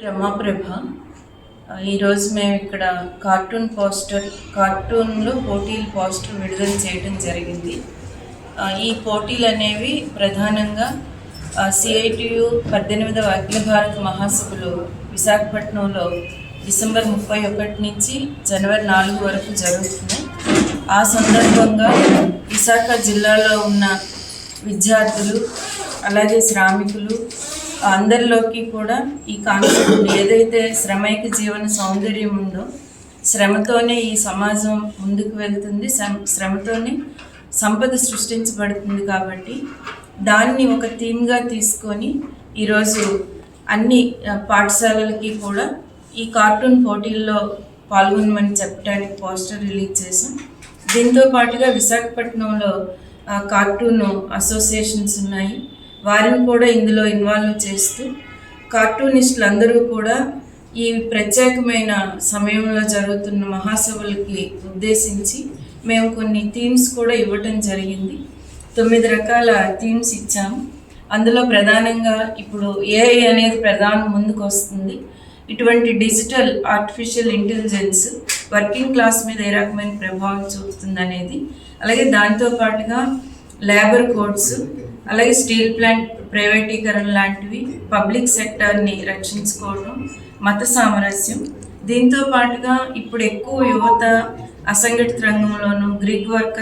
రమాప్రభ. ఈరోజు మేము ఇక్కడ కార్టూన్లో పోటీలు పోస్టర్ విడుదల చేయడం జరిగింది. ఈ పోటీలు అనేవి ప్రధానంగా CITU 18వ అఖిల భారత మహాసభలు విశాఖపట్నంలో డిసెంబర్ 31 నుంచి జనవరి 4 వరకు జరుగుతున్నాయి. ఆ సందర్భంగా విశాఖ జిల్లాలో ఉన్న విద్యార్థులు అలాగే శ్రామికులు అందరిలోకి కూడా ఈ కాన్సెప్ట్ ఏదైతే శ్రమైక జీవన సౌందర్యం ఉందో, శ్రమతోనే ఈ సమాజం ముందుకు వెళ్తుంది, శ్రమతోనే సంపద సృష్టించబడుతుంది. కాబట్టి దాన్ని ఒక థీమ్గా తీసుకొని ఈరోజు అన్ని పాఠశాలలకి కూడా ఈ కార్టూన్ పోటీల్లో పాల్గొనమని చెప్పడానికి పోస్టర్ రిలీజ్ చేసాం. దీంతో పాటుగా విశాఖపట్నంలో కార్టూన్ అసోసియేషన్స్ ఉన్నాయి, వారిని కూడా ఇందులో ఇన్వాల్వ్ చేస్తూ కార్టూనిస్టులు అందరూ కూడా ఈ ప్రత్యేకమైన సమయంలో జరుగుతున్న మహాసభలకి ఉద్దేశించి మేము కొన్ని థీమ్స్ కూడా ఇవ్వటం జరిగింది. 9 రకాల థీమ్స్ ఇచ్చాము. అందులో ప్రధానంగా ఇప్పుడు AI అనేది ముందుకు వస్తుంది. ఇటువంటి digital artificial intelligence working class మీద ఏ రకమైన ప్రభావం చూపుతుంది అనేది, అలాగే దాంతోపాటుగా లేబర్ కోడ్స్, అలాగే స్టీల్ ప్లాంట్ ప్రైవేటీకరణ లాంటివి, పబ్లిక్ సెక్టార్ని రక్షించుకోవడం, మత సామరస్యం, దీంతో పాటుగా ఇప్పుడు ఎక్కువ యువత అసంఘటిత రంగంలోనూ గ్రిగ్ వర్కర్స్